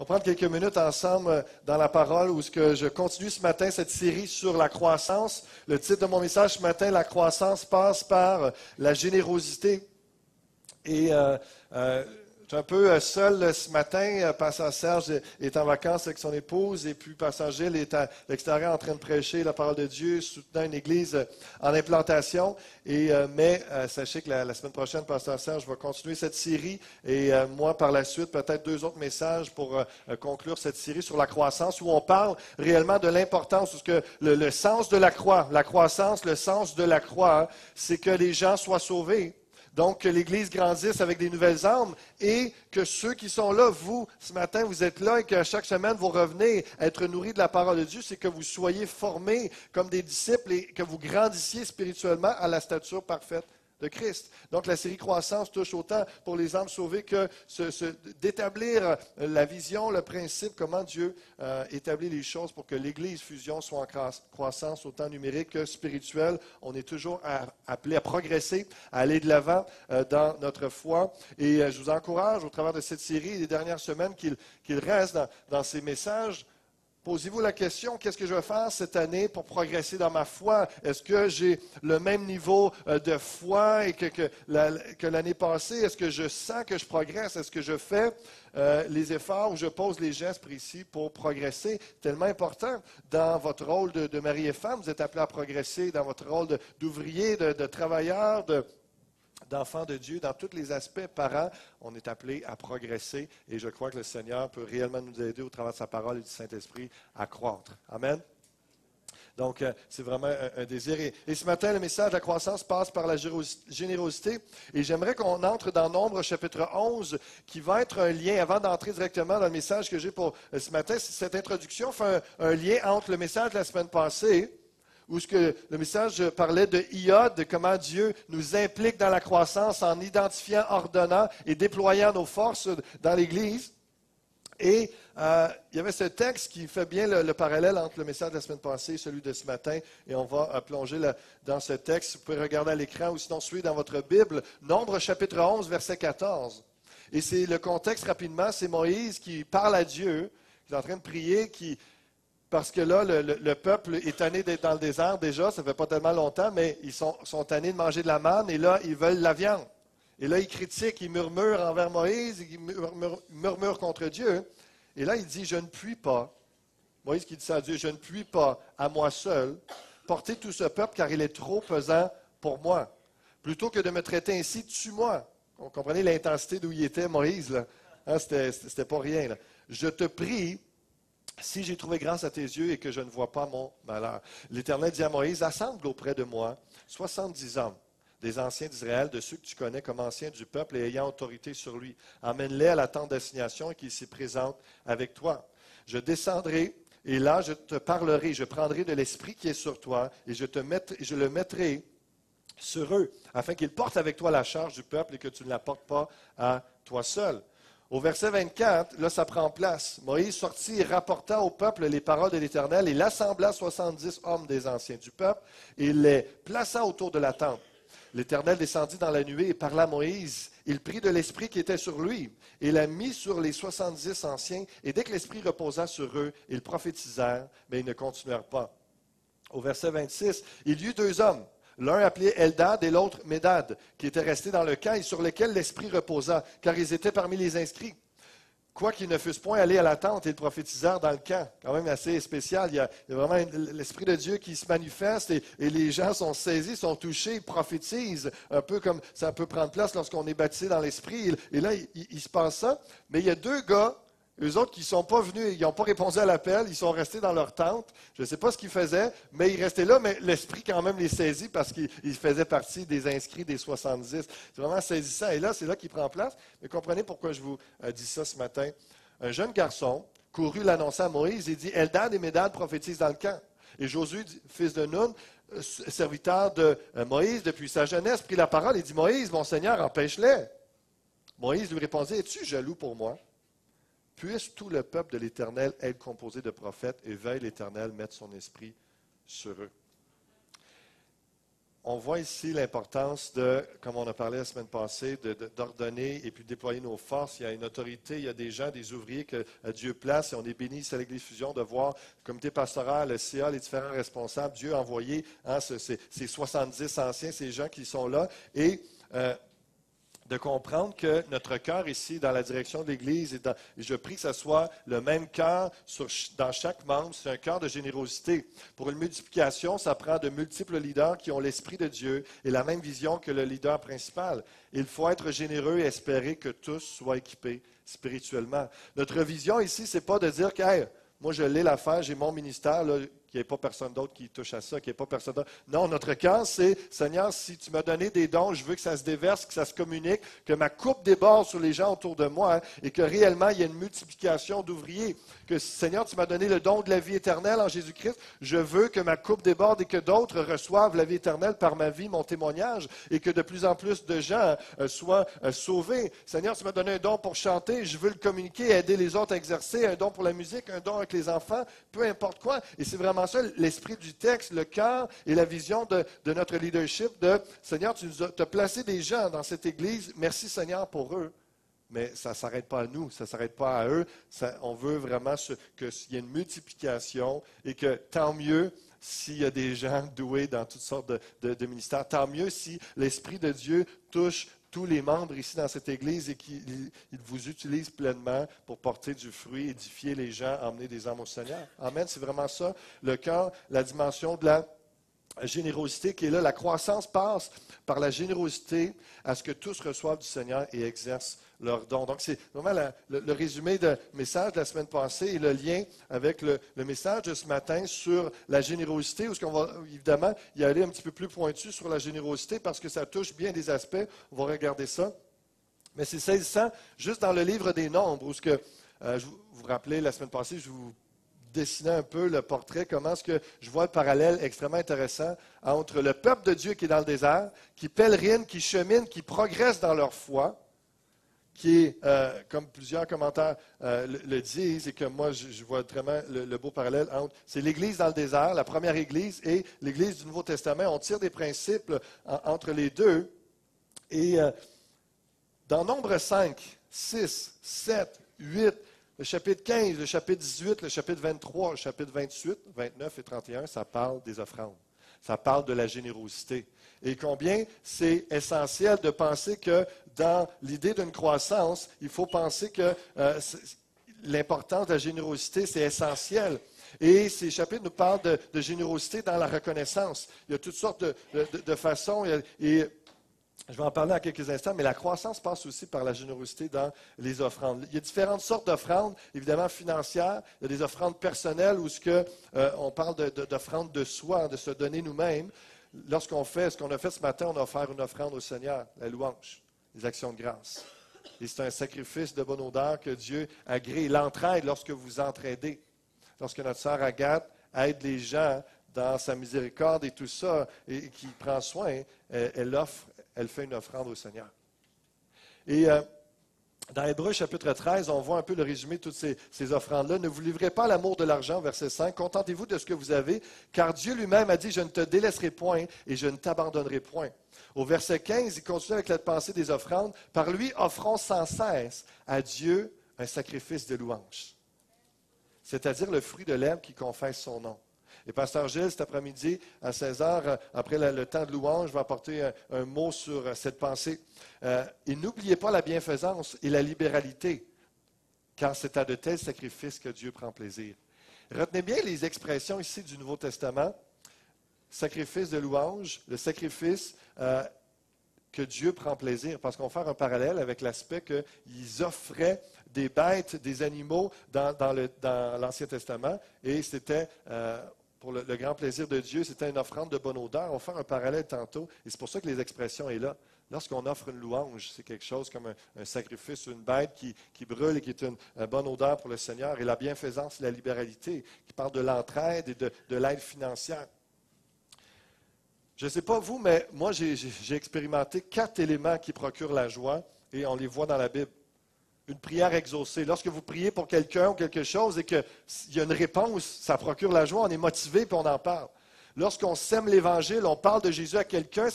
On va prendre quelques minutes ensemble dans la parole où je continue ce matin cette série sur la croissance. Le titre de mon message ce matin, la croissance passe par la générosité. Et je suis un peu seul ce matin. Pasteur Serge est en vacances avec son épouse et puis Pasteur Gilles est à l'extérieur en train de prêcher la parole de Dieu, soutenant une église en implantation. Mais sachez que la semaine prochaine, Pasteur Serge va continuer cette série et moi par la suite, peut-être 2 autres messages pour conclure cette série sur la croissance où on parle réellement de l'importance, parce que le sens de la croissance, le sens de la croix, c'est que les gens soient sauvés. Donc, que l'Église grandisse avec des nouvelles âmes et que ceux qui sont là, vous, ce matin, vous êtes là et que chaque semaine, vous revenez être nourris de la parole de Dieu, c'est que vous soyez formés comme des disciples et que vous grandissiez spirituellement à la stature parfaite de Christ. Donc, la série Croissance touche autant pour les âmes sauvées que d'établir la vision, le principe, comment Dieu établit les choses pour que l'Église fusion soit en croissance autant numérique que spirituelle. On est toujours appelé à progresser, à aller de l'avant dans notre foi. Et je vous encourage, au travers de cette série et des dernières semaines, qu'il reste dans ces messages. Posez-vous la question, qu'est-ce que je vais faire cette année pour progresser dans ma foi? Est-ce que j'ai le même niveau de foi et que l'année passée? Est-ce que je sens que je progresse? Est-ce que je fais les efforts ou je pose les gestes précis pour progresser? Tellement important dans votre rôle de mari et femme, vous êtes appelé à progresser dans votre rôle d'ouvrier, de travailleur, d'enfants de Dieu, dans tous les aspects, parents, on est appelé à progresser et je crois que le Seigneur peut réellement nous aider au travers de sa parole et du Saint-Esprit à croître. Amen. Donc, c'est vraiment un désir. Et ce matin, le message de la croissance passe par la générosité. Et j'aimerais qu'on entre dans Nombre chapitre 11, qui va être un lien, avant d'entrer directement dans le message que j'ai pour ce matin, cette introduction fait un lien entre le message de la semaine passée, où le message parlait de Iod, de comment Dieu nous implique dans la croissance en identifiant, ordonnant et déployant nos forces dans l'Église. Et il y avait ce texte qui fait bien le parallèle entre le message de la semaine passée et celui de ce matin. Et on va plonger dans ce texte. Vous pouvez regarder à l'écran ou sinon suivre dans votre Bible. Nombre chapitre 11, verset 14. Et c'est le contexte rapidement. C'est Moïse qui parle à Dieu, qui est en train de prier, parce que là, le peuple est tanné d'être dans le désert déjà, ça ne fait pas tellement longtemps, mais ils sont tannés de manger de la manne et là, ils veulent la viande. Et là, ils critiquent, ils murmurent envers Moïse, ils murmurent contre Dieu. Et là, il dit, je ne puis pas, Moïse qui dit ça à Dieu, je ne puis pas, à moi seul, porter tout ce peuple car il est trop pesant pour moi. Plutôt que de me traiter ainsi, tue-moi. Vous comprenez l'intensité d'où il était, Moïse, là? Hein, c'était pas rien, là. Je te prie, si j'ai trouvé grâce à tes yeux et que je ne vois pas mon malheur. L'Éternel dit à Moïse, assemble auprès de moi 70 hommes, des anciens d'Israël, de ceux que tu connais comme anciens du peuple et ayant autorité sur lui. Emmène-les à la tente d'assignation et qu'ils s'y présentent avec toi. Je descendrai et là je te parlerai, je prendrai de l'esprit qui est sur toi et je le mettrai sur eux, afin qu'ils portent avec toi la charge du peuple et que tu ne la portes pas à toi seul. Au verset 24, là, ça prend place. Moïse sortit et rapporta au peuple les paroles de l'Éternel. Il assembla 70 hommes des anciens du peuple et il les plaça autour de la tente. L'Éternel descendit dans la nuée et parla à Moïse. Il prit de l'esprit qui était sur lui et l'a mis sur les 70 anciens. Et dès que l'esprit reposa sur eux, ils prophétisèrent, mais ils ne continuèrent pas. Au verset 26, il y eut 2 hommes. L'un appelé Eldad et l'autre Médad, qui étaient restés dans le camp et sur lesquels l'Esprit reposa, car ils étaient parmi les inscrits. Quoiqu'ils ne fussent point allés à la tente, ils prophétisèrent dans le camp. Quand même assez spécial. Il y a vraiment l'Esprit de Dieu qui se manifeste et les gens sont saisis, sont touchés, ils prophétisent, un peu comme ça peut prendre place lorsqu'on est baptisé dans l'Esprit. Et là, il se passe ça. Mais il y a 2 gars, eux autres qui ne sont pas venus, ils n'ont pas répondu à l'appel, ils sont restés dans leur tente. Je ne sais pas ce qu'ils faisaient, mais ils restaient là, mais l'Esprit quand même les saisit parce qu'ils faisaient partie des inscrits des 70. C'est vraiment saisissant. Et là, c'est là qu'il prend place. Mais comprenez pourquoi je vous dis ça ce matin. Un jeune garçon courut l'annoncer à Moïse et dit, Eldad et Médad prophétisent dans le camp. Et Josué, fils de Nun, serviteur de Moïse depuis sa jeunesse, prit la parole et dit, Moïse, mon Seigneur, empêche-les. Moïse lui répondit, es-tu jaloux pour moi? Puisse tout le peuple de l'Éternel être composé de prophètes et veuille l'Éternel mettre son esprit sur eux. on voit ici l'importance de, comme on a parlé la semaine passée, d'ordonner et puis de déployer nos forces. Il y a une autorité, il y a des gens, des ouvriers que Dieu place et on est béni ici à l'Église Fusion de voir le comité pastoral, le CA, les différents responsables. Dieu a envoyé ces 70 anciens, ces gens qui sont là et de comprendre que notre cœur ici, dans la direction de l'Église, et je prie que ce soit le même cœur dans chaque membre, c'est un cœur de générosité. Pour une multiplication, ça prend de multiples leaders qui ont l'Esprit de Dieu et la même vision que le leader principal. Il faut être généreux et espérer que tous soient équipés spirituellement. Notre vision ici, ce n'est pas de dire que hey, moi je l'ai l'affaire, j'ai mon ministère, là, qu'il n'y ait pas personne d'autre qui touche à ça, qu'il n'y ait pas personne d'autre. Non, notre cœur, c'est, Seigneur, si tu m'as donné des dons, je veux que ça se déverse, que ça se communique, que ma coupe déborde sur les gens autour de moi hein, et que réellement, il y ait une multiplication d'ouvriers. Que, Seigneur, tu m'as donné le don de la vie éternelle en Jésus-Christ. Je veux que ma coupe déborde et que d'autres reçoivent la vie éternelle par ma vie, mon témoignage, et que de plus en plus de gens soient sauvés. Seigneur, tu m'as donné un don pour chanter, je veux le communiquer, aider les autres à exercer, un don pour la musique, un don avec les enfants, peu importe quoi. Et c'est vraiment ça, l'esprit du texte, le cœur et la vision de notre leadership de Seigneur, tu as placé des gens dans cette Église, merci Seigneur pour eux. Mais ça ne s'arrête pas à nous, ça ne s'arrête pas à eux. On veut vraiment qu'il y ait une multiplication et que tant mieux s'il y a des gens doués dans toutes sortes de ministères, tant mieux si l'Esprit de Dieu touche tous les membres ici dans cette Église et qu'il vous utilise pleinement pour porter du fruit, édifier les gens, emmener des âmes au Seigneur. Amen, c'est vraiment ça. Le cœur, la dimension de la générosité qui est là. La croissance passe par la générosité à ce que tous reçoivent du Seigneur et exercent leurs dons. Donc, c'est vraiment le résumé du message de la semaine passée et le lien avec le message de ce matin sur la générosité, où on va évidemment y aller un petit peu plus pointu sur la générosité parce que ça touche bien des aspects. On va regarder ça. Mais c'est saisissant, juste dans le livre des Nombres, où vous vous rappelez, la semaine passée, je vous dessinais un peu le portrait, comment est-ce que je vois le parallèle extrêmement intéressant entre le peuple de Dieu qui est dans le désert, qui pèlerine, qui chemine, qui progresse dans leur foi, qui est, comme plusieurs commentaires le disent, et que moi, je vois vraiment le beau parallèle entre, c'est l'Église dans le désert, la première Église, et l'Église du Nouveau Testament. On tire des principes entre les deux. Et dans Nombre 5, 6, 7, 8, le chapitre 15, le chapitre 18, le chapitre 23, le chapitre 28, 29 et 31, ça parle des offrandes. Ça parle de la générosité. Et combien c'est essentiel de penser que dans l'idée d'une croissance, il faut penser que l'importance de la générosité, c'est essentiel. Et ces chapitres nous parlent de générosité dans la reconnaissance. Il y a toutes sortes de façons. Et je vais en parler en quelques instants, mais la croissance passe aussi par la générosité dans les offrandes. Il y a différentes sortes d'offrandes, évidemment financières. Il y a des offrandes personnelles où on parle d'offrandes de soi, de se donner nous-mêmes. Lorsqu'on fait ce qu'on a fait ce matin, on a offert une offrande au Seigneur, la louange, les actions de grâce. Et c'est un sacrifice de bonne odeur que Dieu agrée. L'entraide lorsque vous entraidez. Lorsque notre sœur Agathe aide les gens dans sa miséricorde et tout ça, et qui prend soin, elle fait une offrande au Seigneur. Et dans Hébreux chapitre 13, on voit un peu le résumé de toutes ces offrandes-là. Ne vous livrez pas à l'amour de l'argent, verset 5. Contentez-vous de ce que vous avez, car Dieu lui-même a dit, je ne te délaisserai point et je ne t'abandonnerai point. Au verset 15, il continue avec la pensée des offrandes. Par lui, offrons sans cesse à Dieu un sacrifice de louange, c'est-à-dire le fruit de lèvres qui confesse son nom. Et Pasteur Gilles, cet après-midi, à 16 heures, après le temps de louange, va apporter un mot sur cette pensée. Et n'oubliez pas la bienfaisance et la libéralité, car c'est à de tels sacrifices que Dieu prend plaisir. Retenez bien les expressions ici du Nouveau Testament. Sacrifice de louange, le sacrifice que Dieu prend plaisir, parce qu'on va faire un parallèle avec l'aspect qu'ils offraient des bêtes, des animaux dans l'Ancien Testament, et c'était pour le grand plaisir de Dieu, c'était une offrande de bonne odeur. On va faire un parallèle tantôt, et c'est pour ça que les expressions sont là. Lorsqu'on offre une louange, c'est quelque chose comme un sacrifice, une bête qui brûle et qui est une bonne odeur pour le Seigneur, et la bienfaisance, la libéralité, qui parle de l'entraide et de l'aide financière. Je ne sais pas vous, mais moi, j'ai expérimenté 4 éléments qui procurent la joie, et on les voit dans la Bible. Une prière exaucée. Lorsque vous priez pour quelqu'un ou quelque chose et qu'il y a une réponse, ça procure la joie, on est motivé et on en parle. Lorsqu'on sème l'Évangile, on parle de Jésus à quelqu'un,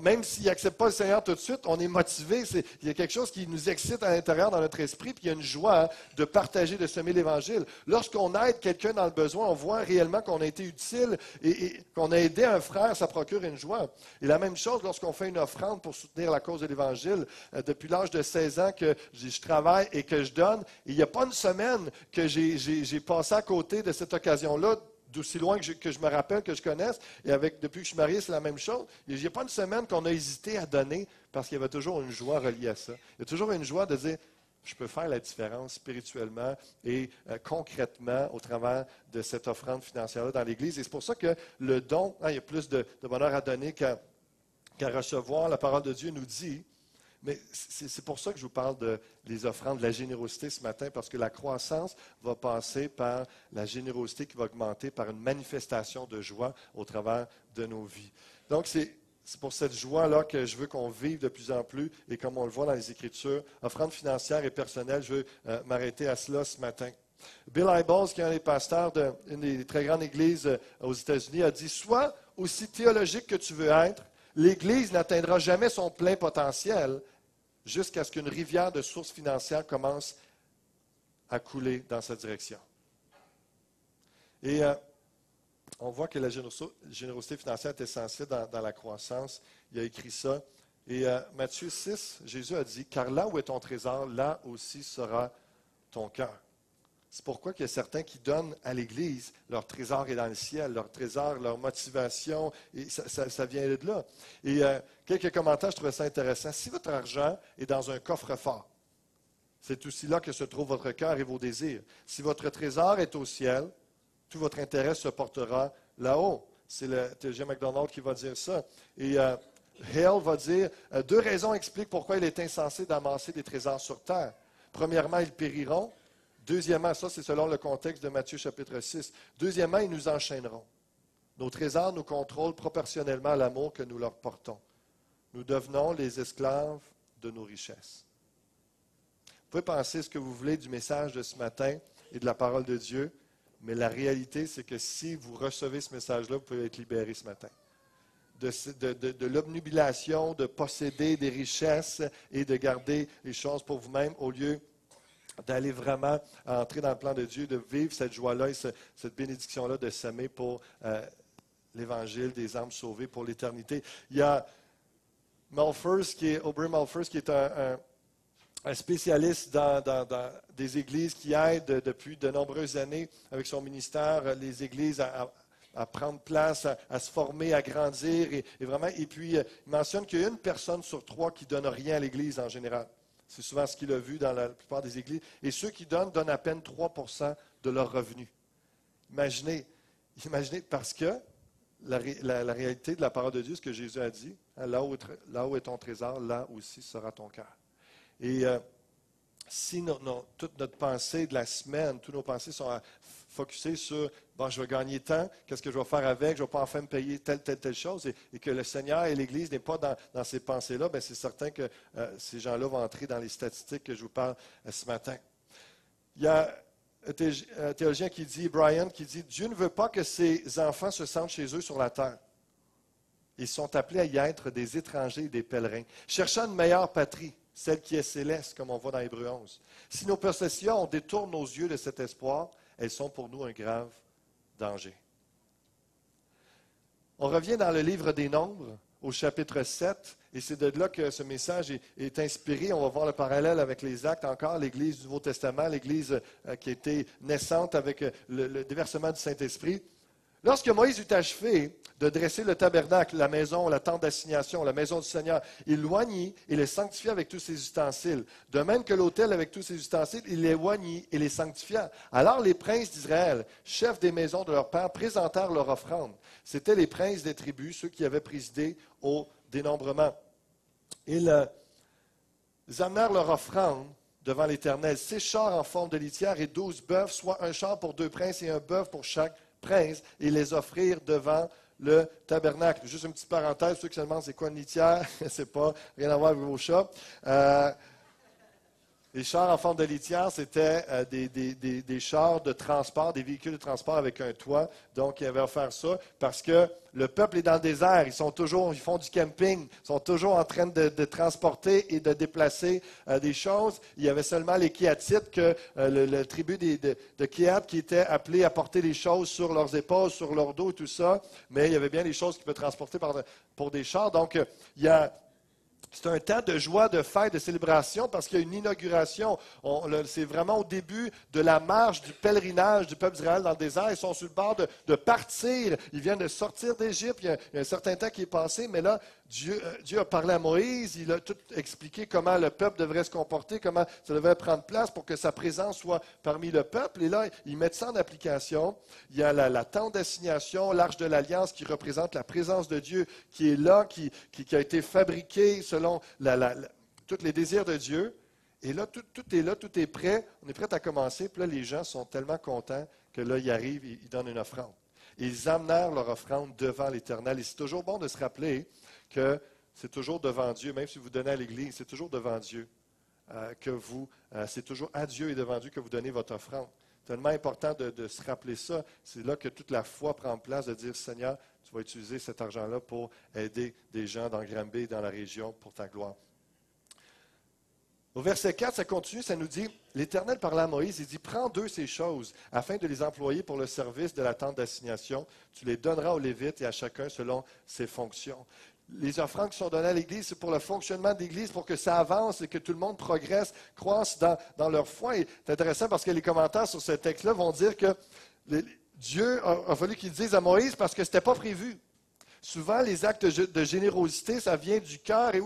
même s'il n'accepte pas le Seigneur tout de suite, on est motivé. Il y a quelque chose qui nous excite à l'intérieur dans notre esprit, puis il y a une joie de partager, de semer l'Évangile. Lorsqu'on aide quelqu'un dans le besoin, on voit réellement qu'on a été utile et qu'on a aidé un frère, ça procure une joie. Et la même chose lorsqu'on fait une offrande pour soutenir la cause de l'Évangile. Depuis l'âge de 16 ans que je travaille et que je donne, il n'y a pas une semaine que j'ai passé à côté de cette occasion-là, d'aussi loin que je me rappelle, que je connaisse, et depuis que je suis marié, c'est la même chose. Il n'y a pas une semaine qu'on a hésité à donner parce qu'il y avait toujours une joie reliée à ça. Il y a toujours une joie de dire, je peux faire la différence spirituellement et concrètement au travers de cette offrande financière-là dans l'Église. Et c'est pour ça que le don, il y a plus de bonheur à donner qu'à recevoir. La parole de Dieu nous dit. Mais c'est pour ça que je vous parle des offrandes, de la générosité ce matin, parce que la croissance va passer par la générosité qui va augmenter par une manifestation de joie au travers de nos vies. Donc, c'est pour cette joie-là que je veux qu'on vive de plus en plus, et comme on le voit dans les Écritures, offrande financière et personnelle, je veux m'arrêter à cela ce matin. Bill Hybels, qui est un des pasteurs d'une des très grandes églises aux États-Unis, a dit « Sois aussi théologique que tu veux être, l'Église n'atteindra jamais son plein potentiel jusqu'à ce qu'une rivière de sources financières commence à couler dans cette direction. » Et on voit que la générosité financière est essentielle dans la croissance. Il a écrit ça. Et Matthieu 6, Jésus a dit, « Car là où est ton trésor, là aussi sera ton cœur. » C'est pourquoi il y a certains qui donnent à l'Église, leur trésor est dans le ciel, leur trésor, leur motivation, et ça vient de là. Et quelques commentaires, je trouvais ça intéressant. Si votre argent est dans un coffre-fort, c'est aussi là que se trouve votre cœur et vos désirs. Si votre trésor est au ciel, tout votre intérêt se portera là-haut. C'est le théologien MacDonald qui va dire ça. Et Hale va dire, deux raisons expliquent pourquoi il est insensé d'amasser des trésors sur terre. Premièrement, ils périront. Deuxièmement, ça c'est selon le contexte de Matthieu chapitre 6. Deuxièmement, ils nous enchaîneront. Nos trésors nous contrôlent proportionnellement à l'amour que nous leur portons. Nous devenons les esclaves de nos richesses. Vous pouvez penser ce que vous voulez du message de ce matin et de la parole de Dieu, mais la réalité, c'est que si vous recevez ce message-là, vous pouvez être libéré ce matin. De l'obnubilation, de posséder des richesses et de garder les choses pour vous-même au lieu d'aller vraiment entrer dans le plan de Dieu, de vivre cette joie-là et cette bénédiction-là de s'aimer pour l'Évangile des âmes sauvées pour l'éternité. Il y a Aubrey Malphurs, qui est un spécialiste dans des églises qui aide depuis de nombreuses années avec son ministère, les églises à prendre place, à se former, à grandir. Et puis, il mentionne qu'il y a une personne sur trois qui ne donne rien à l'Église en général. C'est souvent ce qu'il a vu dans la plupart des églises. Et ceux qui donnent à peine 3% de leurs revenus. Imaginez, parce que la réalité de la parole de Dieu, ce que Jésus a dit, hein, là où est ton trésor, là aussi sera ton cœur. Et si toute notre pensée de la semaine, toutes nos pensées sont focusées sur bon, je vais gagner tant, qu'est-ce que je vais faire avec, je ne vais pas enfin me payer telle chose, et que le Seigneur et l'Église n'est pas dans ces pensées-là, bien, c'est certain que ces gens-là vont entrer dans les statistiques que je vous parle ce matin. Il y a un théologien qui dit, Brian, qui dit, Dieu ne veut pas que ses enfants se sentent chez eux sur la terre. Ils sont appelés à y être des étrangers et des pèlerins, cherchant une meilleure patrie, celle qui est céleste, comme on voit dans Hébreux 11. Si nos possessions détournent nos yeux de cet espoir, elles sont pour nous un grave danger. On revient dans le livre des Nombres, au chapitre 7, et c'est de là que ce message est inspiré. On va voir le parallèle avec les Actes encore, l'Église du Nouveau Testament, l'Église qui était naissante avec le déversement du Saint-Esprit. Lorsque Moïse eut achevé de dresser le tabernacle, la maison, la tente d'assignation, la maison du Seigneur, il l'oignit et les sanctifia avec tous ses ustensiles. De même que l'autel avec tous ses ustensiles, il les oignit et les sanctifia. Alors les princes d'Israël, chefs des maisons de leur père, présentèrent leur offrande. C'étaient les princes des tribus, ceux qui avaient présidé au dénombrement. Ils amenèrent leur offrande devant l'Éternel, 6 chars en forme de litière et 12 bœufs, soit un char pour 2 princes et un bœuf pour chaque prince, et les offrirent devant le tabernacle. Juste une petite parenthèse, ceux qui se demandent c'est quoi une litière, c'est pas rien à voir avec vos chats. Les chars en forme de litière, c'était des chars de transport, des véhicules de transport avec un toit. Donc, ils avaient offert ça parce que le peuple est dans le désert. Ils font du camping. Ils sont toujours en train de transporter et de déplacer des choses. Il y avait seulement les Kéatites, le tribu de Kéat, qui était appelé à porter les choses sur leurs épaules, sur leur dos, tout ça. Mais il y avait bien des choses qu'ils peuvent transporter pour des chars. Donc, c'est un temps de joie, de fête, de célébration parce qu'il y a une inauguration. C'est vraiment au début de la marche du pèlerinage du peuple d'Israël dans le désert. Ils sont sur le bord de partir. Ils viennent de sortir d'Égypte. Il y a un certain temps qui est passé, mais là, Dieu a parlé à Moïse. Il a tout expliqué comment le peuple devrait se comporter, comment ça devait prendre place pour que sa présence soit parmi le peuple. Et là, ils mettent ça en application. Il y a la tente d'assignation, l'arche de l'Alliance qui représente la présence de Dieu qui est là, qui a été fabriquée selon tous les désirs de Dieu. Et là, tout est là, tout est prêt. On est prêt à commencer. Puis là, les gens sont tellement contents que là, ils arrivent et ils donnent une offrande. Et ils amenèrent leur offrande devant l'Éternel. Et c'est toujours bon de se rappeler que c'est toujours devant Dieu, même si vous donnez à l'Église, c'est toujours devant Dieu c'est toujours à Dieu et devant Dieu que vous donnez votre offrande. C'est tellement important de se rappeler ça. C'est là que toute la foi prend place, de dire, Seigneur, tu vas utiliser cet argent-là pour aider des gens dans Granby, dans la région, pour ta gloire. Au verset 4, ça continue, ça nous dit, l'Éternel parla à Moïse, il dit, prends d'eux ces choses, afin de les employer pour le service de la tente d'assignation. Tu les donneras aux Lévites et à chacun selon ses fonctions. Les offrandes qui sont données à l'Église, c'est pour le fonctionnement de l'Église, pour que ça avance et que tout le monde progresse, croisse dans leur foi. Et c'est intéressant parce que les commentaires sur ce texte-là vont dire que Dieu a fallu qu'il dise à Moïse parce que ce n'était pas prévu. Souvent, les actes de générosité, ça vient du cœur et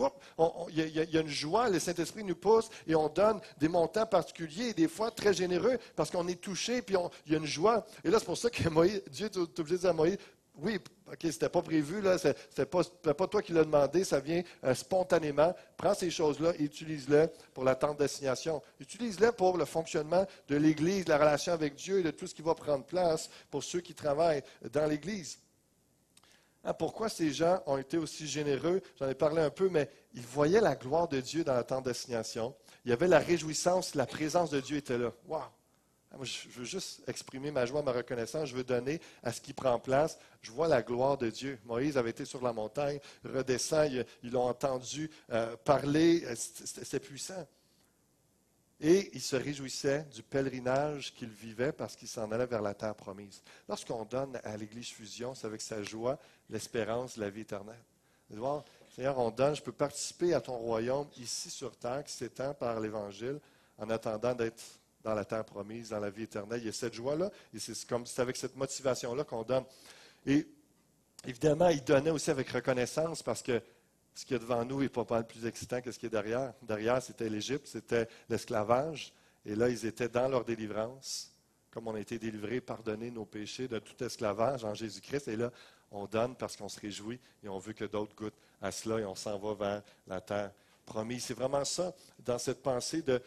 il y a une joie, le Saint-Esprit nous pousse et on donne des montants particuliers et des fois très généreux parce qu'on est touché puis il y a une joie. Et là, c'est pour ça que Dieu est obligé de dire à Moïse, oui, OK, c'était pas prévu, là, c'était pas toi qui l'as demandé, ça vient spontanément. Prends ces choses-là et utilise-les pour la tente d'assignation. Utilise-les pour le fonctionnement de l'Église, la relation avec Dieu et de tout ce qui va prendre place pour ceux qui travaillent dans l'Église. Pourquoi ces gens ont été aussi généreux? J'en ai parlé un peu, mais ils voyaient la gloire de Dieu dans la tente d'assignation. Il y avait la réjouissance, la présence de Dieu était là. Wow! Moi, je veux juste exprimer ma joie, ma reconnaissance. Je veux donner à ce qui prend place. Je vois la gloire de Dieu. Moïse avait été sur la montagne, redescend, ils l'ont entendu parler. C'était puissant. Et il se réjouissait du pèlerinage qu'il vivait parce qu'il s'en allait vers la terre promise. Lorsqu'on donne à l'Église Fusion, c'est avec sa joie, l'espérance, la vie éternelle. Vous voir, Seigneur, on donne, je peux participer à ton royaume ici sur terre qui s'étend par l'Évangile en attendant d'être dans la terre promise, dans la vie éternelle. Il y a cette joie-là et c'est avec cette motivation-là qu'on donne. Et évidemment, il donnait aussi avec reconnaissance parce que ce qu'il y a devant nous n'est pas mal plus excitant que ce qui est derrière. Derrière, c'était l'Égypte, c'était l'esclavage. Et là, ils étaient dans leur délivrance, comme on a été délivrés, pardonnés nos péchés de tout esclavage en Jésus-Christ. Et là, on donne parce qu'on se réjouit et on veut que d'autres goûtent à cela et on s'en va vers la terre promise. C'est vraiment ça, dans cette pensée de...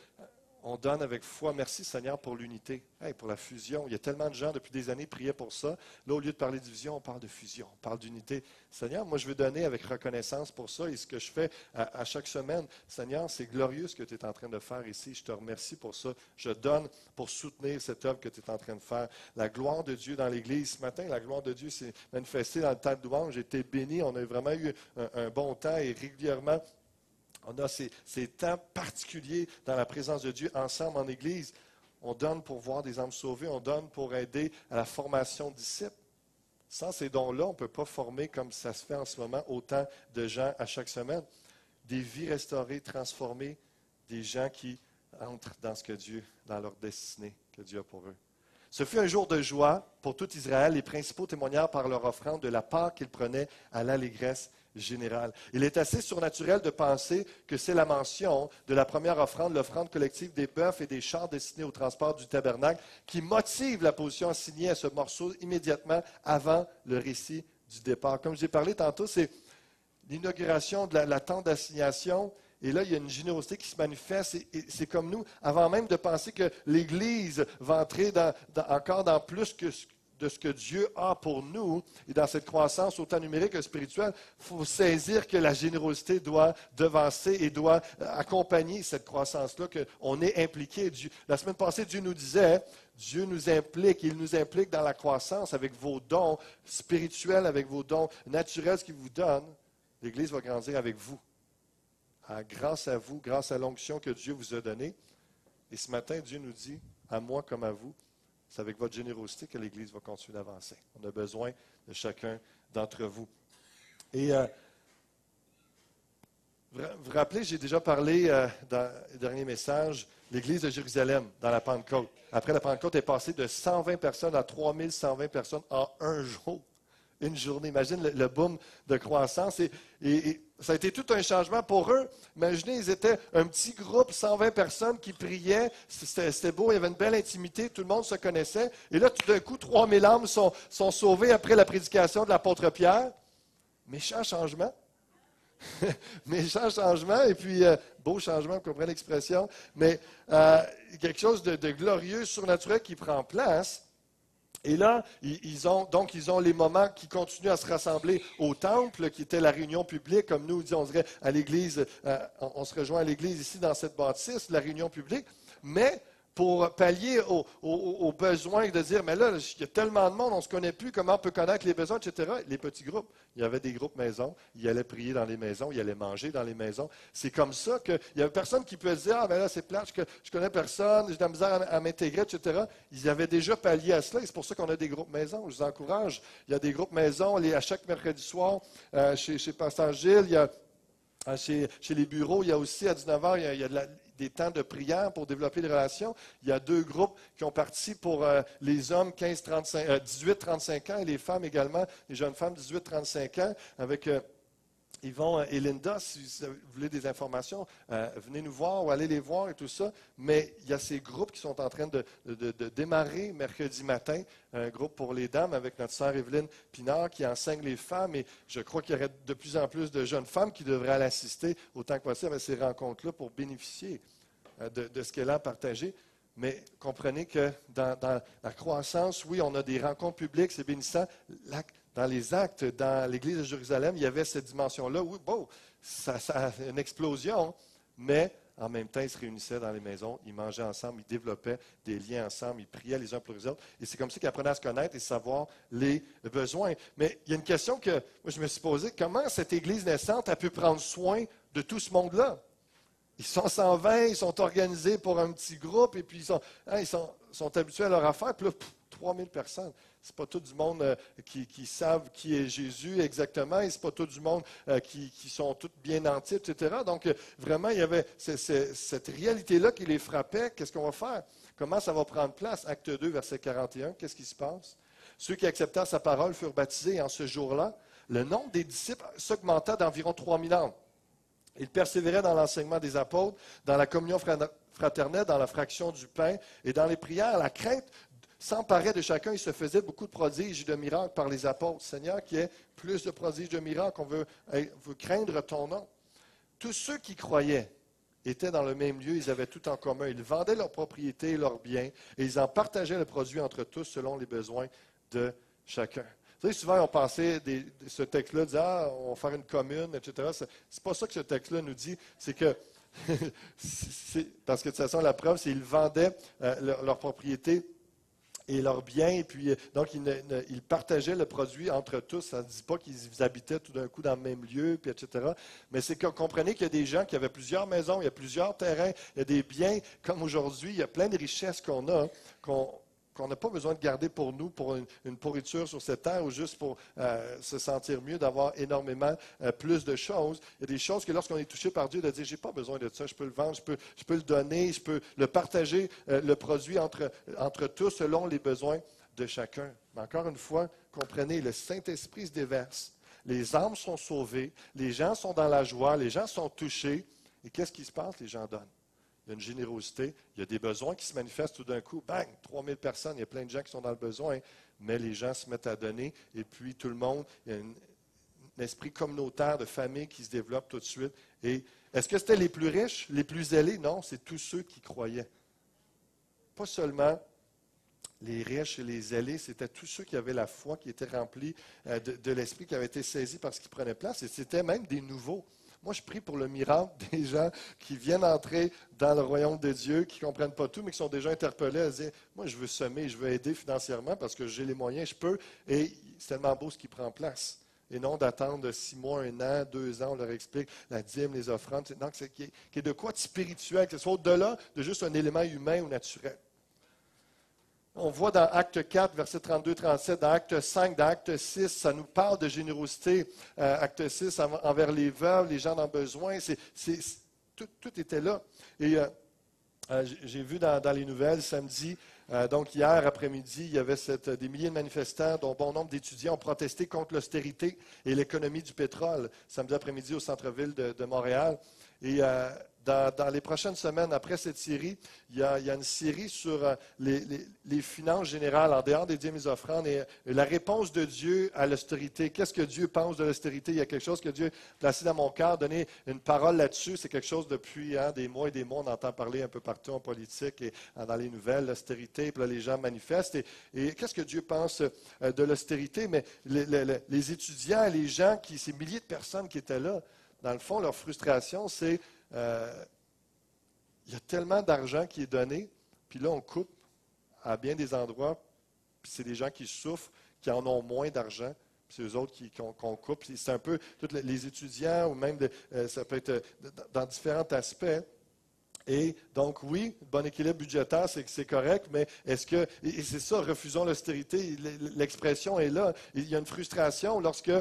On donne avec foi. Merci Seigneur pour l'unité, pour la fusion. Il y a tellement de gens depuis des années qui priaient pour ça. Là, au lieu de parler de division, on parle de fusion, on parle d'unité. Seigneur, moi je veux donner avec reconnaissance pour ça. Et ce que je fais à chaque semaine, Seigneur, c'est glorieux ce que tu es en train de faire ici. Je te remercie pour ça. Je donne pour soutenir cette œuvre que tu es en train de faire. La gloire de Dieu dans l'Église. Ce matin, la gloire de Dieu s'est manifestée dans le temps de louange. J'ai été béni. On a vraiment eu un bon temps et régulièrement, on a ces temps particuliers dans la présence de Dieu ensemble en Église. On donne pour voir des âmes sauvées, on donne pour aider à la formation de disciples. Sans ces dons-là, on ne peut pas former comme ça se fait en ce moment autant de gens à chaque semaine. Des vies restaurées, transformées, des gens qui entrent dans ce que Dieu, dans leur destinée que Dieu a pour eux. Ce fut un jour de joie pour tout Israël. Les principaux témoignèrent par leur offrande de la part qu'ils prenaient à l'allégresse générale. Il est assez surnaturel de penser que c'est la mention de la première offrande, l'offrande collective des bœufs et des chars destinés au transport du tabernacle, qui motive la position assignée à ce morceau immédiatement avant le récit du départ. Comme je l'ai parlé tantôt, c'est l'inauguration de la tente d'assignation. Et là, il y a une générosité qui se manifeste. Et c'est comme nous, avant même de penser que l'Église va entrer encore dans plus que de ce que Dieu a pour nous, et dans cette croissance autant numérique que spirituelle, il faut saisir que la générosité doit devancer et doit accompagner cette croissance-là, qu'on est impliqué. La semaine passée, Dieu nous disait, Dieu nous implique, il nous implique dans la croissance avec vos dons spirituels, avec vos dons naturels, ce qu'il vous donne. L'Église va grandir avec vous. Grâce à vous, grâce à l'onction que Dieu vous a donnée. Et ce matin, Dieu nous dit, à moi comme à vous, c'est avec votre générosité que l'Église va continuer d'avancer. On a besoin de chacun d'entre vous. Et vous vous rappelez, j'ai déjà parlé dans le dernier message, l'Église de Jérusalem, dans la Pentecôte. Après la Pentecôte est passée de 120 personnes à 3120 personnes en un jour. Une journée. Imagine le boom de croissance. Et ça a été tout un changement pour eux. Imaginez, ils étaient un petit groupe, 120 personnes qui priaient. C'était beau, il y avait une belle intimité, tout le monde se connaissait. Et là, tout d'un coup, 3000 âmes sont sauvées après la prédication de l'apôtre Pierre. Méchant changement. Méchant changement. Et puis, beau changement, vous comprenez l'expression. Mais quelque chose de glorieux, surnaturel qui prend place. Et là, ils ont les moments qui continuent à se rassembler au temple, qui était la réunion publique, comme nous, on dirait à l'église, on se rejoint à l'église ici dans cette bâtisse, la réunion publique, mais pour pallier aux besoins de dire, mais là, il y a tellement de monde, on ne se connaît plus, comment on peut connaître les besoins, etc. Les petits groupes, il y avait des groupes maisons, ils allaient prier dans les maisons, ils allaient manger dans les maisons. C'est comme ça qu'il y avait personne qui pouvait se dire, ah ben là, c'est plate, je connais personne, j'ai de la misère à m'intégrer, etc. Ils avaient déjà pallié à cela, et c'est pour ça qu'on a des groupes maisons. Je vous encourage. Il y a des groupes maisons, à chaque mercredi soir, chez Pasteur Gilles, il y a chez les bureaux, il y a aussi à 19h, il y a des temps de prière pour développer les relations. Il y a 2 groupes qui ont parti pour les hommes 18-35 ans et les femmes également, les jeunes femmes 18-35 ans, avec Yvon et Linda. Si vous voulez des informations, venez nous voir ou allez les voir et tout ça. Mais il y a ces groupes qui sont en train de démarrer mercredi matin. Un groupe pour les dames avec notre sœur Evelyne Pinard qui enseigne les femmes. Et je crois qu'il y aurait de plus en plus de jeunes femmes qui devraient aller assister autant que possible à ces rencontres-là pour bénéficier de ce qu'elle a partagé. Mais comprenez que dans la croissance, oui, on a des rencontres publiques, c'est bénissant. Dans les actes, dans l'Église de Jérusalem, il y avait cette dimension-là. Oui, bon, ça a une explosion, mais en même temps, ils se réunissaient dans les maisons, ils mangeaient ensemble, ils développaient des liens ensemble, ils priaient les uns pour les autres. Et c'est comme ça qu'ils apprenaient à se connaître et savoir les besoins. Mais il y a une question que moi, je me suis posée. Comment cette Église naissante a pu prendre soin de tout ce monde-là? Ils sont 120, ils sont organisés pour un petit groupe, et puis ils sont habitués à leur affaire. Puis là, 3000 personnes. Ce n'est pas tout du monde qui savent qui est Jésus exactement, et ce n'est pas tout du monde qui sont tous bien nantis, etc. Donc, vraiment, il y avait cette réalité-là qui les frappait. Qu'est-ce qu'on va faire? Comment ça va prendre place? Acte 2, verset 41, qu'est-ce qui se passe? Ceux qui acceptèrent sa parole furent baptisés, et en ce jour-là, le nombre des disciples s'augmenta d'environ 3000 âmes. Ils persévéraient dans l'enseignement des apôtres, dans la communion fraternelle, dans la fraction du pain et dans les prières. La crainte s'emparait de chacun. Il se faisait beaucoup de prodiges et de miracles par les apôtres. Seigneur, qu'il y ait plus de prodiges et de miracles, on veut craindre ton nom. Tous ceux qui croyaient étaient dans le même lieu, ils avaient tout en commun. Ils vendaient leurs propriétés et leurs biens et ils en partageaient le produit entre tous selon les besoins de chacun. Vous savez, souvent, on pensait, ce texte-là disait, on va faire une commune, etc. Ce n'est pas ça que ce texte-là nous dit. C'est que, parce que de toute façon, la preuve, c'est qu'ils vendaient leurs propriétés et leurs biens, et puis, donc, ils partageaient le produit entre tous. Ça ne dit pas qu'ils habitaient tout d'un coup dans le même lieu, puis etc. Mais c'est que comprenez qu'il y a des gens qui avaient plusieurs maisons, il y a plusieurs terrains, il y a des biens, comme aujourd'hui, il y a plein de richesses qu'on a, qu'on n'a pas besoin de garder pour nous, pour une pourriture sur cette terre ou juste pour se sentir mieux, d'avoir énormément plus de choses. Il y a des choses que lorsqu'on est touché par Dieu, de dire, j'ai pas besoin de ça, je peux le vendre, je peux le donner, je peux le partager, le produit entre tous selon les besoins de chacun. Mais encore une fois, comprenez, le Saint-Esprit se déverse, les âmes sont sauvées, les gens sont dans la joie, les gens sont touchés. Et qu'est-ce qui se passe? Les gens donnent. Il y a une générosité, il y a des besoins qui se manifestent tout d'un coup. Bang, 3000 personnes, il y a plein de gens qui sont dans le besoin, mais les gens se mettent à donner, et puis tout le monde, il y a un esprit communautaire de famille qui se développe tout de suite. Et est-ce que c'était les plus riches, les plus zélés? Non, c'est tous ceux qui croyaient. Pas seulement les riches et les zélés, c'était tous ceux qui avaient la foi, qui étaient remplis de l'Esprit, qui avaient été saisis par ce qui prenait place. Et c'était même des nouveaux. Moi, je prie pour le miracle des gens qui viennent entrer dans le royaume de Dieu, qui ne comprennent pas tout, mais qui sont déjà interpellés à se dire, moi, je veux semer, je veux aider financièrement parce que j'ai les moyens, je peux. Et c'est tellement beau ce qui prend place. Et non d'attendre 6 mois, 1 an, 2 ans, on leur explique la dîme, les offrandes. Non, qu'il y ait de quoi de spirituel, que ce soit au-delà de juste un élément humain ou naturel. On voit dans Acte 4, versets 32-37, dans Acte 5, dans Acte 6, ça nous parle de générosité. Acte 6, envers les veuves, les gens dans le besoin, tout était là. Et j'ai vu dans les nouvelles samedi, donc hier après-midi, il y avait des milliers de manifestants dont bon nombre d'étudiants ont protesté contre l'austérité et l'économie du pétrole samedi après-midi au centre-ville de Montréal. Et dans les prochaines semaines, après cette série, il y a une série sur les finances générales en dehors des dîmes et offrandes et la réponse de Dieu à l'austérité. Qu'est-ce que Dieu pense de l'austérité? Il y a quelque chose que Dieu a placé dans mon cœur, donner une parole là-dessus. C'est quelque chose depuis des mois et des mois, on entend parler un peu partout en politique et dans les nouvelles, l'austérité, puis là, les gens manifestent. Et qu'est-ce que Dieu pense de l'austérité? Mais les étudiants, les gens, ces milliers de personnes qui étaient là, dans le fond, leur frustration, c'est il y a tellement d'argent qui est donné, puis là, on coupe à bien des endroits, puis c'est des gens qui souffrent, qui en ont moins d'argent, puis c'est eux autres qu'on coupe. C'est un peu tous les étudiants, ou même ça peut être dans différents aspects. Et donc, oui, bon équilibre budgétaire, c'est correct, mais est-ce que, et c'est ça, refusons l'austérité, l'expression est là. Il y a une frustration lorsque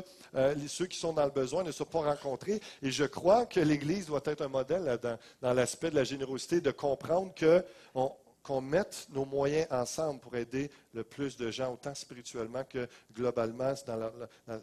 ceux qui sont dans le besoin ne sont pas rencontrés. Et je crois que l'Église doit être un modèle là-dedans, dans l'aspect de la générosité, de comprendre qu'on mette nos moyens ensemble pour aider le plus de gens, autant spirituellement que globalement,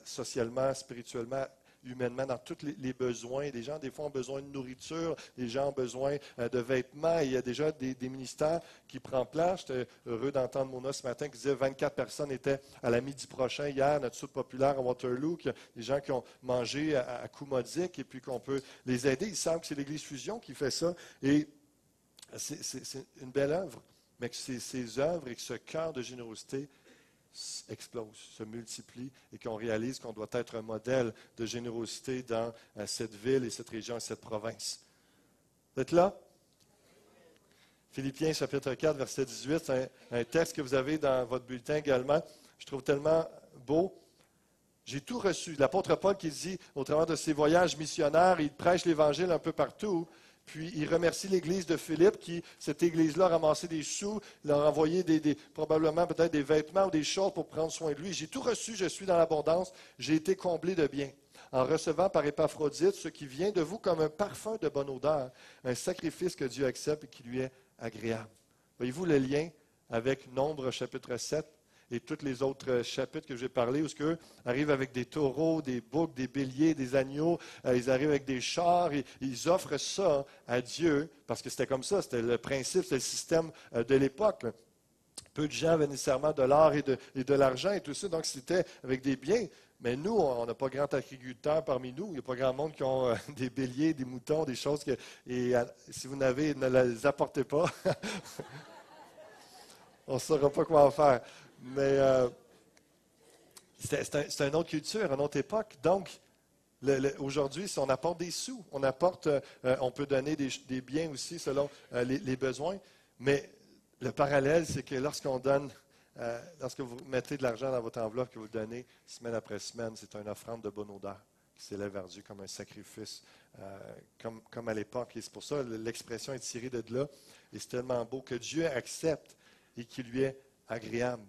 socialement, spirituellement, humainement, dans tous les besoins. Les gens, des fois, ont besoin de nourriture, les gens ont besoin de vêtements. Il y a déjà des ministères qui prennent place. J'étais heureux d'entendre Mona ce matin qui disait 24 personnes étaient à la midi prochain hier, notre soupe populaire à Waterloo, des gens qui ont mangé à coût modique et puis qu'on peut les aider. Il semble que c'est l'Église Fusion qui fait ça. Et c'est une belle œuvre, mais que ces œuvres et que ce cœur de générosité explose, se multiplie et qu'on réalise qu'on doit être un modèle de générosité dans cette ville et cette région et cette province. Vous êtes là? Philippiens chapitre 4, verset 18, c'est un texte que vous avez dans votre bulletin également. Je trouve tellement beau. J'ai tout reçu. L'apôtre Paul qui dit, au travers de ses voyages missionnaires, il prêche l'Évangile un peu partout. Puis il remercie l'Église de Philippe qui, cette Église-là, a ramassé des sous, leur a envoyé probablement peut-être des vêtements ou des choses pour prendre soin de lui. J'ai tout reçu, je suis dans l'abondance, j'ai été comblé de bien. En recevant par Épaphrodite ce qui vient de vous comme un parfum de bonne odeur, un sacrifice que Dieu accepte et qui lui est agréable. Voyez-vous le lien avec Nombre chapitre 7 et tous les autres chapitres que j'ai parlé, où eux arrivent avec des taureaux, des boucs, des béliers, des agneaux, ils arrivent avec des chars, et ils offrent ça à Dieu, parce que c'était comme ça, c'était le principe, c'était le système de l'époque. Peu de gens avaient nécessairement de l'or et de l'argent et tout ça, donc c'était avec des biens. Mais nous, on n'a pas grand agriculteur parmi nous. Il n'y a pas grand monde qui ont des béliers, des moutons, des choses que. Et si vous n'avez, ne les apportez pas. On ne saura pas quoi en faire. Mais c'est une autre culture, une autre époque. Donc, aujourd'hui, si on apporte des sous, on peut donner des biens aussi selon les besoins. Mais le parallèle, c'est que lorsqu'on donne, lorsque vous mettez de l'argent dans votre enveloppe que vous donnez semaine après semaine, c'est une offrande de bonne odeur qui s'élève vers Dieu comme un sacrifice, comme à l'époque. Et c'est pour ça que l'expression est tirée de là. Et c'est tellement beau que Dieu accepte et qui lui est agréable.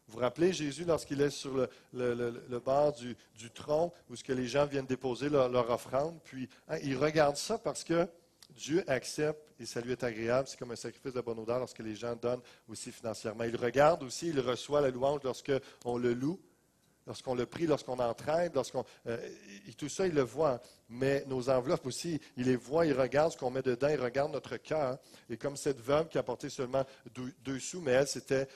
Vous vous rappelez Jésus lorsqu'il est sur le bord du tronc où ce que les gens viennent déposer leur offrande, puis il regarde ça parce que Dieu accepte et ça lui est agréable. C'est comme un sacrifice de bonne odeur lorsque les gens donnent aussi financièrement. Il regarde aussi, il reçoit la louange lorsqu'on le loue, lorsqu'on le prie, lorsqu'on entraîne, tout ça, il le voit. Mais nos enveloppes aussi, il les voit, il regarde ce qu'on met dedans, il regarde notre cœur. Et comme cette veuve qui a apporté seulement 2 sous, mais elle, c'était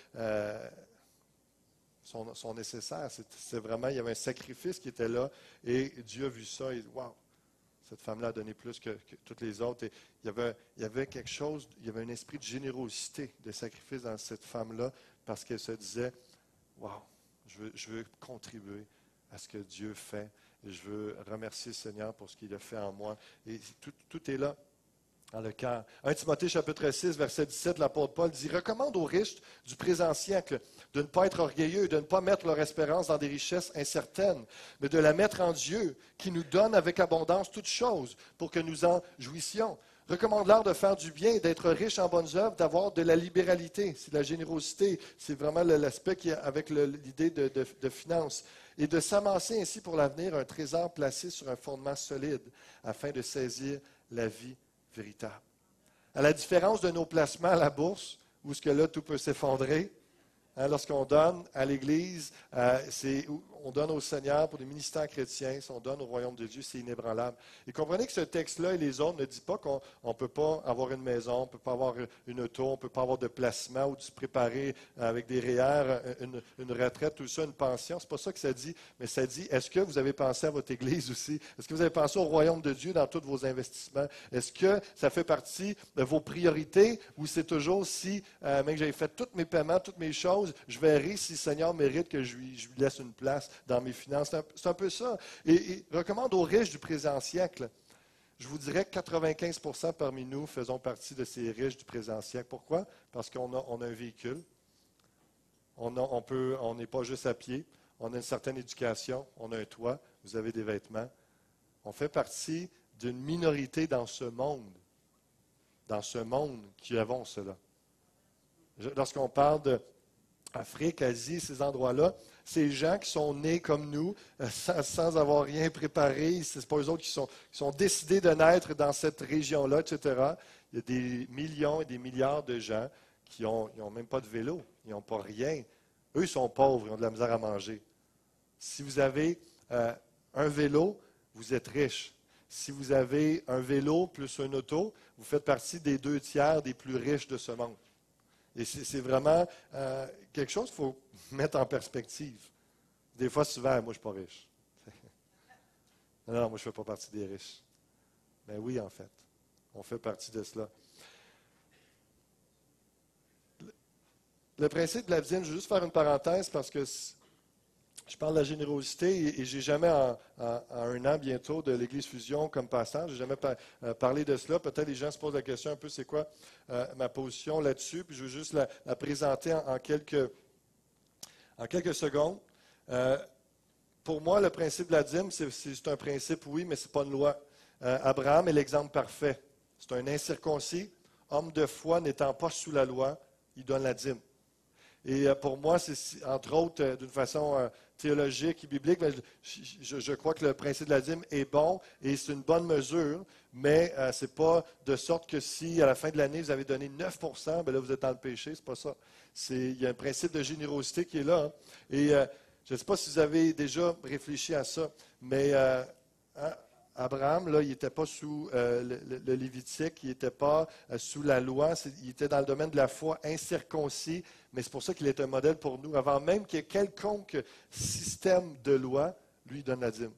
son nécessaire. C'est vraiment, il y avait un sacrifice qui était là. Et Dieu a vu ça et dit, waouh, cette femme-là a donné plus que toutes les autres. Et il y avait quelque chose, il y avait un esprit de générosité, de sacrifice dans cette femme-là. parce qu'elle se disait, wow, je veux contribuer à ce que Dieu fait. Et je veux remercier le Seigneur pour ce qu'il a fait en moi. Et tout est là dans le cœur. 1 Timothée chapitre 6, verset 17, l'apôtre Paul dit, « Recommande aux riches du présent siècle de ne pas être orgueilleux, de ne pas mettre leur espérance dans des richesses incertaines, mais de la mettre en Dieu, qui nous donne avec abondance toutes choses pour que nous en jouissions. Recommande-leur de faire du bien, d'être riche en bonnes œuvres, d'avoir de la libéralité. » C'est la générosité, c'est vraiment l'aspect qui est avec l'idée de finance. Et de s'amasser ainsi pour l'avenir un trésor placé sur un fondement solide, afin de saisir la vie véritable. À la différence de nos placements à la bourse, où ce que là, tout peut s'effondrer, lorsqu'on donne à l'Église, on donne au Seigneur pour les ministères chrétiens, si on donne au royaume de Dieu, c'est inébranlable. Et comprenez que ce texte-là et les autres ne disent pas qu'on ne peut pas avoir une maison, on ne peut pas avoir une auto, on ne peut pas avoir de placement ou de se préparer avec des REER, une retraite, tout ça, une pension. Ce n'est pas ça que ça dit, mais ça dit, est-ce que vous avez pensé à votre Église aussi? Est-ce que vous avez pensé au royaume de Dieu dans tous vos investissements? Est-ce que ça fait partie de vos priorités ou c'est toujours si, même que j'avais fait tous mes paiements, toutes mes choses, je verrai si le Seigneur mérite que je lui laisse une place dans mes finances. C'est un peu ça. Et recommande aux riches du présent siècle. Je vous dirais que 95% parmi nous faisons partie de ces riches du présent siècle. Pourquoi? Parce qu'on a un véhicule. On n'est pas juste à pied. On a une certaine éducation. On a un toit. Vous avez des vêtements. On fait partie d'une minorité dans ce monde. Dans ce monde qui avons cela. Lorsqu'on parle d'Afrique, Asie, ces endroits-là, ces gens qui sont nés comme nous, sans avoir rien préparé, ce n'est pas eux autres qui sont décidés de naître dans cette région-là, etc. Il y a des millions et des milliards de gens qui n'ont même pas de vélo, ils n'ont pas rien. Eux, ils sont pauvres, ils ont de la misère à manger. Si vous avez un vélo, vous êtes riche. Si vous avez un vélo plus un auto, vous faites partie des 2 tiers des plus riches de ce monde. Et c'est vraiment quelque chose qu'il faut mettre en perspective. Des fois, souvent, moi, je ne suis pas riche. Non, moi, je ne fais pas partie des riches. Mais oui, en fait, on fait partie de cela. Le principe de la dîme, je vais juste faire une parenthèse parce que je parle de la générosité et je n'ai jamais, en 1 an bientôt, de l'Église Fusion comme pasteur, je n'ai jamais parlé de cela. Peut-être les gens se posent la question un peu, c'est quoi ma position là-dessus, puis je veux juste la présenter en quelques secondes. Pour moi, le principe de la dîme, c'est un principe, oui, mais ce n'est pas une loi. Abraham est l'exemple parfait. C'est un incirconcis, homme de foi n'étant pas sous la loi, il donne la dîme. Et pour moi, c'est entre autres, d'une façon théologique et biblique, je crois que le principe de la dîme est bon et c'est une bonne mesure, mais ce n'est pas de sorte que si à la fin de l'année, vous avez donné 9 bien là, vous êtes dans le péché, c'est pas ça. Il y a un principe de générosité qui est là. Hein. Et je ne sais pas si vous avez déjà réfléchi à ça, mais Abraham, là, il n'était pas sous le Lévitique, il n'était pas sous la loi, il était dans le domaine de la foi incirconcis, mais c'est pour ça qu'il est un modèle pour nous. Avant même qu'il y ait quelconque système de loi, lui, il donne la dîme.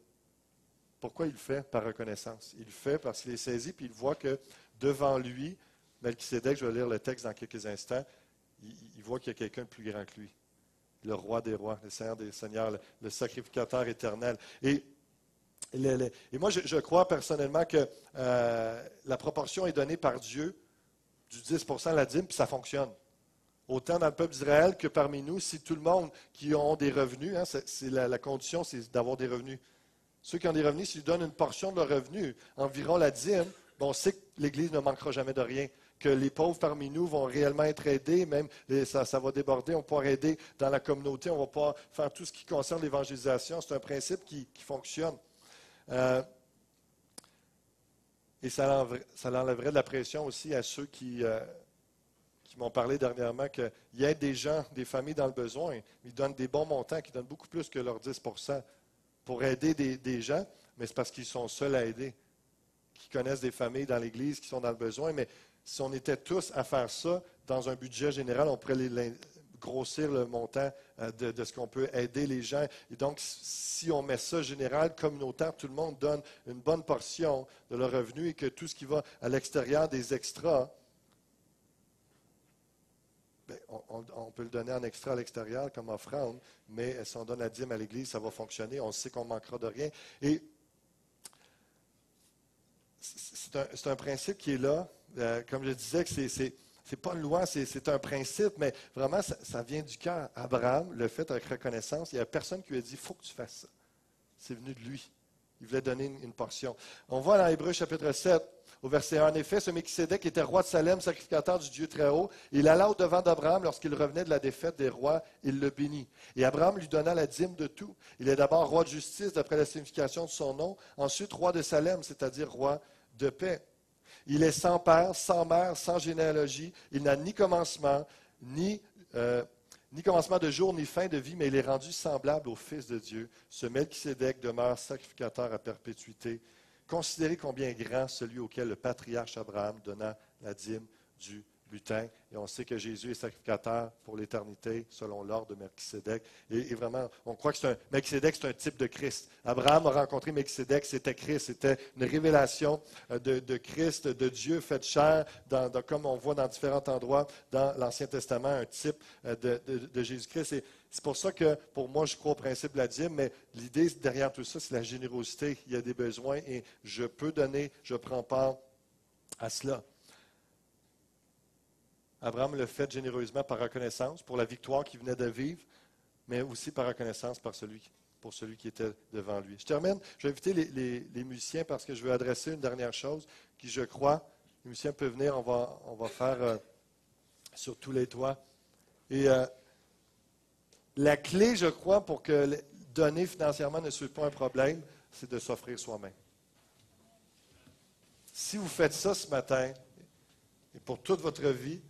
Pourquoi il le fait? Par reconnaissance. Il le fait parce qu'il est saisi, puis il voit que devant lui, Melchisédek, je vais lire le texte dans quelques instants, il voit qu'il y a quelqu'un de plus grand que lui. Le roi des rois, le Seigneur des seigneurs, le sacrificateur éternel. Et moi, je crois personnellement que la proportion est donnée par Dieu du 10% à la dîme, puis ça fonctionne. Autant dans le peuple d'Israël que parmi nous, si tout le monde qui ont des revenus, hein, la condition, c'est d'avoir des revenus. Ceux qui ont des revenus, s'ils donnent une portion de leurs revenus, environ la dîme, on sait que l'Église ne manquera jamais de rien. Que les pauvres parmi nous vont réellement être aidés, même ça va déborder, on va pouvoir aider dans la communauté, on va pouvoir faire tout ce qui concerne l'évangélisation. C'est un principe qui fonctionne. Et ça enlèverait de la pression aussi à ceux qui m'ont parlé dernièrement qu'il y ait des gens, des familles dans le besoin. Ils donnent des bons montants, qui donnent beaucoup plus que leurs 10% pour aider des gens, mais c'est parce qu'ils sont seuls à aider, qui connaissent des familles dans l'Église qui sont dans le besoin. Mais si on était tous à faire ça dans un budget général, on pourrait grossir le montant de ce qu'on peut aider les gens. Et donc, si on met ça général, communautaire, tout le monde donne une bonne portion de leur revenu et que tout ce qui va à l'extérieur des extras, ben, on peut le donner en extra à l'extérieur comme offrande, mais si on donne la dîme à l'Église, ça va fonctionner. On sait qu'on ne manquera de rien. Et c'est un principe qui est là. Comme je disais, que c'est pas une loi, c'est un principe, mais vraiment, ça vient du cœur. Abraham le fait avec reconnaissance. Il n'y a personne qui lui a dit, il faut que tu fasses ça. C'est venu de lui. Il voulait donner une portion. On voit dans Hébreux chapitre 7, au verset 1, en effet, ce Melchisédek était roi de Salem, sacrificateur du Dieu très haut. Il alla au-devant d'Abraham lorsqu'il revenait de la défaite des rois, il le bénit. Et Abraham lui donna la dîme de tout. Il est d'abord roi de justice, d'après la signification de son nom. Ensuite, roi de Salem, c'est-à-dire roi de paix. Il est sans père, sans mère, sans généalogie. Il n'a ni commencement, ni commencement de jour, ni fin de vie, mais il est rendu semblable au Fils de Dieu. Ce Melchisédek demeure sacrificateur à perpétuité. Considérez combien est grand celui auquel le patriarche Abraham donna la dîme du butin. Et on sait que Jésus est sacrificateur pour l'éternité, selon l'ordre de Melchisédek. Et vraiment, on croit que Melchisédek, c'est un type de Christ. Abraham a rencontré Melchisédek, c'était Christ. C'était une révélation de Christ, de Dieu fait chair, comme on voit dans différents endroits dans l'Ancien Testament, un type de Jésus-Christ. C'est pour ça que, pour moi, je crois au principe de la dîme, mais l'idée derrière tout ça, c'est la générosité. Il y a des besoins et je peux donner, je prends part à cela. Abraham le fait généreusement par reconnaissance pour la victoire qu'il venait de vivre, mais aussi par reconnaissance pour celui qui était devant lui. Je termine, je vais inviter les musiciens parce que je veux adresser une dernière chose qui, je crois, les musiciens peuvent venir, on va faire sur tous les toits. Et la clé, je crois, pour que donner financièrement ne soit pas un problème, c'est de s'offrir soi-même. Si vous faites ça ce matin, et pour toute votre vie,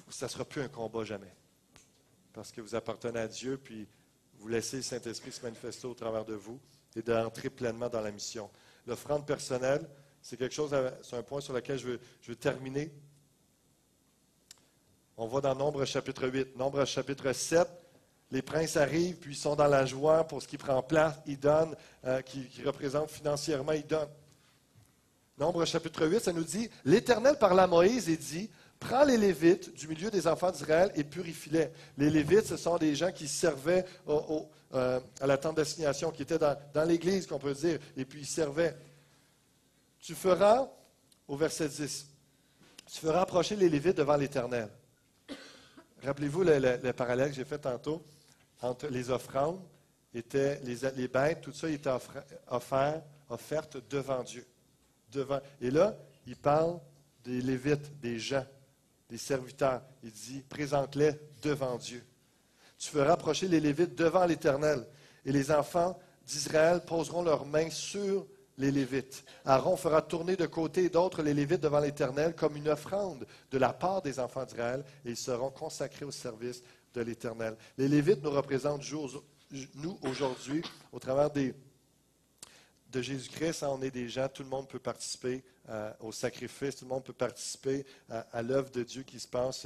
ça ne sera plus un combat jamais. Parce que vous appartenez à Dieu, puis vous laissez le Saint-Esprit se manifester au travers de vous et d'entrer pleinement dans la mission. L'offrande personnelle, c'est quelque chose, c'est un point sur lequel je veux terminer. On va dans Nombre chapitre 8. Nombre chapitre 7, les princes arrivent, puis ils sont dans la joie pour ce qui prend place. Ils donnent, qui représente financièrement, ils donnent. Nombre chapitre 8, ça nous dit, l'Éternel parla à Moïse et dit, prends les Lévites du milieu des enfants d'Israël et purifie-les. Les Lévites, ce sont des gens qui servaient à la tente d'assignation, qui étaient dans l'Église, qu'on peut dire, et puis ils servaient. Tu feras, au verset 10, tu feras approcher les Lévites devant l'Éternel. Rappelez-vous le parallèle que j'ai fait tantôt entre les offrandes, étaient les bêtes, tout ça était offerte devant Dieu. Et là, il parle des Lévites, des gens, des serviteurs. Il dit, présente-les devant Dieu. Tu feras approcher les Lévites devant l'Éternel, et les enfants d'Israël poseront leurs mains sur les Lévites. Aaron fera tourner de côté et d'autre les Lévites devant l'Éternel comme une offrande de la part des enfants d'Israël, et ils seront consacrés au service de l'Éternel. Les Lévites nous représentent nous aujourd'hui, au travers de Jésus-Christ, on est des gens, tout le monde peut participer au sacrifice, tout le monde peut participer à l'œuvre de Dieu qui se passe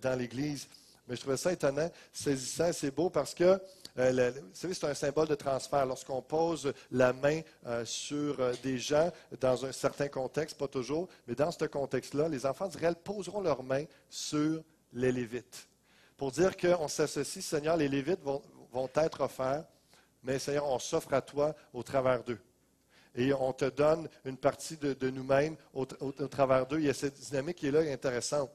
dans l'Église. Mais je trouvais ça étonnant, saisissant, c'est beau parce que, vous savez, c'est un symbole de transfert. Lorsqu'on pose la main sur des gens dans un certain contexte, pas toujours, mais dans ce contexte-là, les enfants d'Israël poseront leurs mains sur les Lévites. Pour dire qu'on s'associe, Seigneur, les Lévites vont être offerts, mais Seigneur, on s'offre à toi au travers d'eux. Et on te donne une partie de nous-mêmes au travers d'eux. Il y a cette dynamique qui est là, intéressante.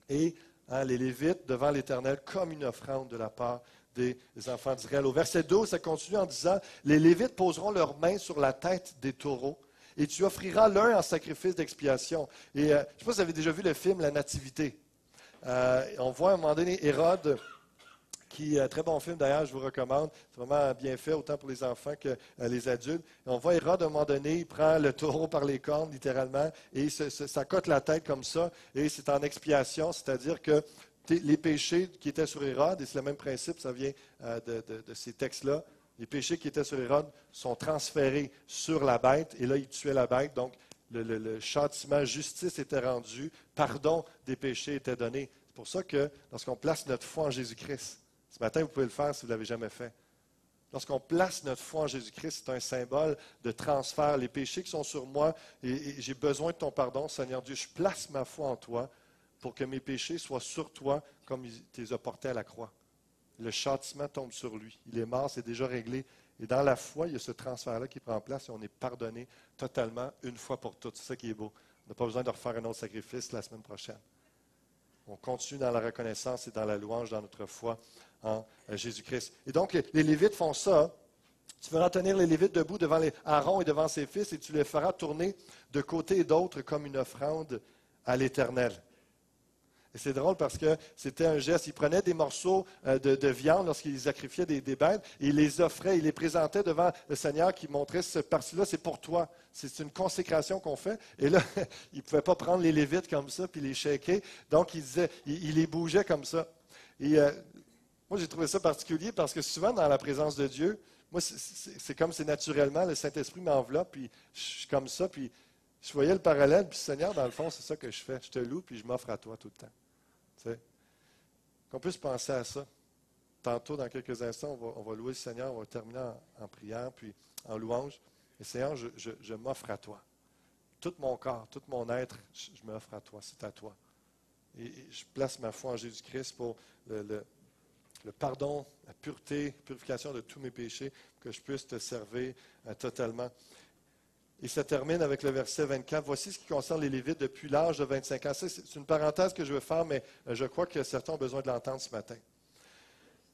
Et les Lévites devant l'Éternel comme une offrande de la part des enfants d'Israël. Au verset 12, ça continue en disant, « Les Lévites poseront leurs mains sur la tête des taureaux, et tu offriras l'un en sacrifice d'expiation. » Et je ne sais pas si vous avez déjà vu le film La Nativité. On voit à un moment donné Hérode, qui est un très bon film d'ailleurs, je vous recommande. C'est vraiment bien fait, autant pour les enfants que les adultes. Et on voit Hérode, à un moment donné, il prend le taureau par les cornes, littéralement, et ça cote la tête comme ça, et c'est en expiation, c'est-à-dire que les péchés qui étaient sur Hérode, et c'est le même principe, ça vient de ces textes-là, les péchés qui étaient sur Hérode sont transférés sur la bête, et là, il tuait la bête, donc le châtiment, justice était rendu, pardon des péchés était donné. C'est pour ça que lorsqu'on place notre foi en Jésus-Christ, ce matin, vous pouvez le faire si vous ne l'avez jamais fait. Lorsqu'on place notre foi en Jésus-Christ, c'est un symbole de transfert. Les péchés qui sont sur moi, et j'ai besoin de ton pardon, Seigneur Dieu, je place ma foi en toi pour que mes péchés soient sur toi comme il te les a portés à la croix. Le châtiment tombe sur lui. Il est mort, c'est déjà réglé. Et dans la foi, il y a ce transfert-là qui prend place et on est pardonné totalement une fois pour toutes. C'est ça qui est beau. On n'a pas besoin de refaire un autre sacrifice la semaine prochaine. On continue dans la reconnaissance et dans la louange, dans notre foi en Jésus-Christ. Et donc, les Lévites font ça. Tu feras tenir les Lévites debout devant Aaron et devant ses fils, et tu les feras tourner de côté et d'autre comme une offrande à l'Éternel. Et c'est drôle parce que c'était un geste. Ils prenaient des morceaux de viande lorsqu'ils sacrifiaient des bêtes, et ils les offraient, ils les présentaient devant le Seigneur qui montrait cette partie-là, c'est pour toi. C'est une consécration qu'on fait. Et là, ils ne pouvaient pas prendre les Lévites comme ça puis les shaker. Donc, ils les bougeaient comme ça. Et moi, j'ai trouvé ça particulier parce que souvent, dans la présence de Dieu, moi, c'est comme c'est naturellement, le Saint-Esprit m'enveloppe, puis je suis comme ça, puis je voyais le parallèle, puis Seigneur, dans le fond, c'est ça que je fais. Je te loue, puis je m'offre à toi tout le temps. Tu sais? Qu'on puisse penser à ça. Tantôt, dans quelques instants, on va louer le Seigneur, on va terminer en prière, puis en louange. Et Seigneur, je m'offre à toi. Tout mon corps, tout mon être, je m'offre à toi, c'est à toi. Et je place ma foi en Jésus-Christ pour le pardon, la pureté, purification de tous mes péchés, que je puisse te servir totalement. Et ça termine avec le verset 24. Voici ce qui concerne les Lévites depuis l'âge de 25 ans. C'est une parenthèse que je veux faire, mais je crois que certains ont besoin de l'entendre ce matin.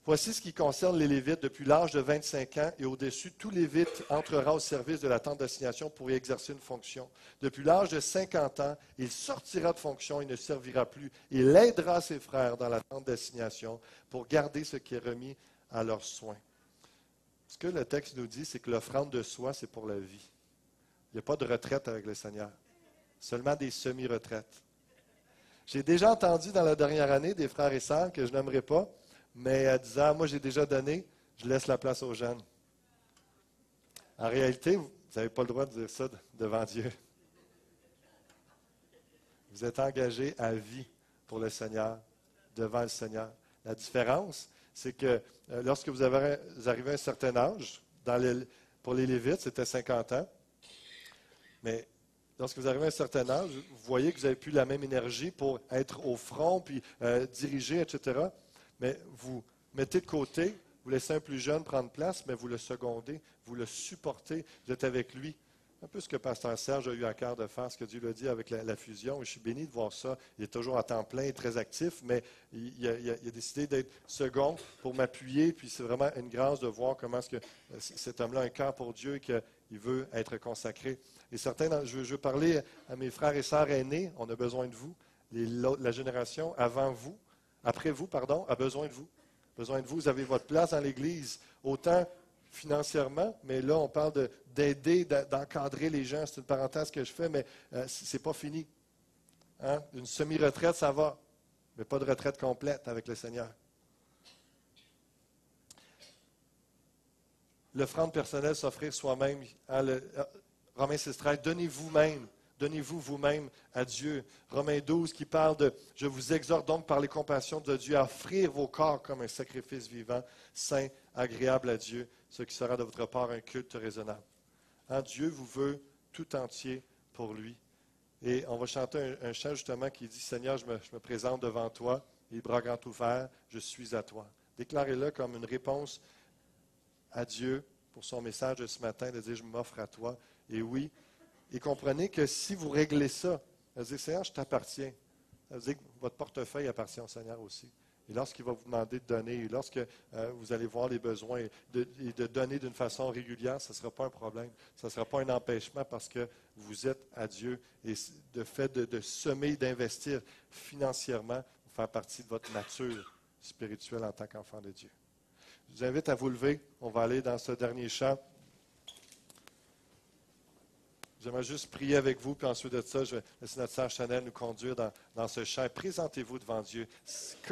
Voici ce qui concerne les Lévites depuis l'âge de 25 ans et au-dessus, tout Lévite entrera au service de la tente d'assignation pour y exercer une fonction. Depuis l'âge de 50 ans, il sortira de fonction et ne servira plus. Il aidera ses frères dans la tente d'assignation pour garder ce qui est remis à leurs soins. Ce que le texte nous dit, c'est que l'offrande de soi, c'est pour la vie. Il n'y a pas de retraite avec le Seigneur, seulement des semi-retraites. J'ai déjà entendu dans la dernière année des frères et sœurs que je n'aimerais pas, mais disant, moi j'ai déjà donné, je laisse la place aux jeunes. En réalité, vous n'avez pas le droit de dire ça devant Dieu. Vous êtes engagés à vie pour le Seigneur, devant le Seigneur. La différence, c'est que lorsque vous arrivez à un certain âge, pour les Lévites, c'était 50 ans, mais lorsque vous arrivez à un certain âge, vous voyez que vous n'avez plus la même énergie pour être au front, puis diriger, etc., mais vous mettez de côté, vous laissez un plus jeune prendre place, mais vous le secondez, vous le supportez, vous êtes avec lui. Un peu ce que Pasteur Serge a eu à cœur de faire, ce que Dieu l'a dit avec la fusion. Je suis béni de voir ça. Il est toujours à temps plein et très actif, mais il a décidé d'être second pour m'appuyer. Puis c'est vraiment une grâce de voir comment est-ce que cet homme-là a un cœur pour Dieu et qu'il veut être consacré. Et certains, je veux parler à mes frères et sœurs aînés, on a besoin de vous. La génération après vous, a besoin de vous. Besoin de vous. Vous avez votre place dans l'Église, autant financièrement, mais là, on parle d'aider, d'encadrer les gens. C'est une parenthèse que je fais, mais ce n'est pas fini. Hein? Une semi-retraite, ça va, mais pas de retraite complète avec le Seigneur. L'offrande personnelle, s'offrir soi-même. Hein, Romains 6,13, donnez-vous vous-même à Dieu. Romains 12 qui parle de « Je vous exhorte donc par les compassions de Dieu à offrir vos corps comme un sacrifice vivant, saint, agréable à Dieu, ce qui sera de votre part un culte raisonnable. » Hein, Dieu vous veut tout entier pour lui. Et on va chanter un chant justement qui dit « Seigneur, je me présente devant toi, les bras grands ouverts, je suis à toi. » Déclarez-le comme une réponse à Dieu pour son message de ce matin, de dire « Je m'offre à toi. » Et oui, et comprenez que si vous réglez ça, vous allez dire, Seigneur, je t'appartiens. Ça veut dire que votre portefeuille appartient au Seigneur aussi. Et lorsqu'il va vous demander de donner, et lorsque vous allez voir les besoins et de donner d'une façon régulière, ce ne sera pas un problème. Ce ne sera pas un empêchement parce que vous êtes à Dieu. Et le fait de semer, d'investir financièrement, vous faire partie de votre nature spirituelle en tant qu'enfant de Dieu. Je vous invite à vous lever. On va aller dans ce dernier chant. J'aimerais juste prier avec vous, puis ensuite de ça, je vais laisser notre sœur Chanel nous conduire dans ce chant. Présentez-vous devant Dieu.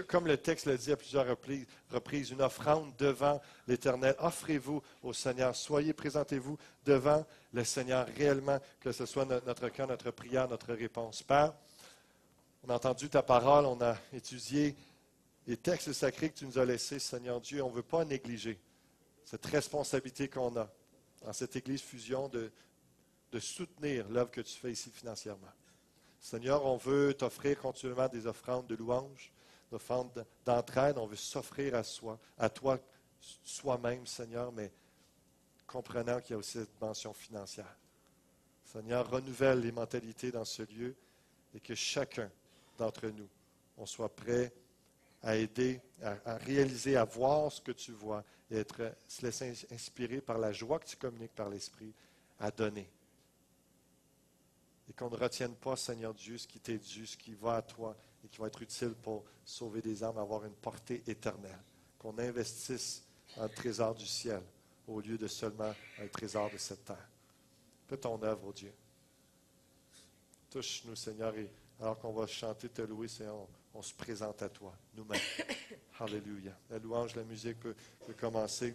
Comme le texte le dit à plusieurs reprises, une offrande devant l'Éternel. Offrez-vous au Seigneur. Présentez-vous devant le Seigneur réellement, que ce soit notre cœur, notre prière, notre réponse. Père, on a entendu ta parole, on a étudié les textes sacrés que tu nous as laissés, Seigneur Dieu. On ne veut pas négliger cette responsabilité qu'on a dans cette Église Fusion de soutenir l'œuvre que tu fais ici financièrement. Seigneur, on veut t'offrir continuellement des offrandes de louange, des offrandes d'entraide. On veut s'offrir à toi soi-même, Seigneur, mais comprenant qu'il y a aussi cette dimension financière. Seigneur, renouvelle les mentalités dans ce lieu et que chacun d'entre nous, on soit prêt à aider, à réaliser, à voir ce que tu vois et se laisser inspirer par la joie que tu communiques par l'Esprit, à donner. Et qu'on ne retienne pas, Seigneur Dieu, ce qui t'est dû, ce qui va à toi et qui va être utile pour sauver des âmes, avoir une portée éternelle. Qu'on investisse dans le trésor du ciel au lieu de seulement un trésor de cette terre. Fais ton œuvre, oh Dieu. Touche-nous, Seigneur, et alors qu'on va chanter, te louer, Seigneur, on se présente à toi, nous-mêmes. Alléluia. La louange, la musique peut commencer.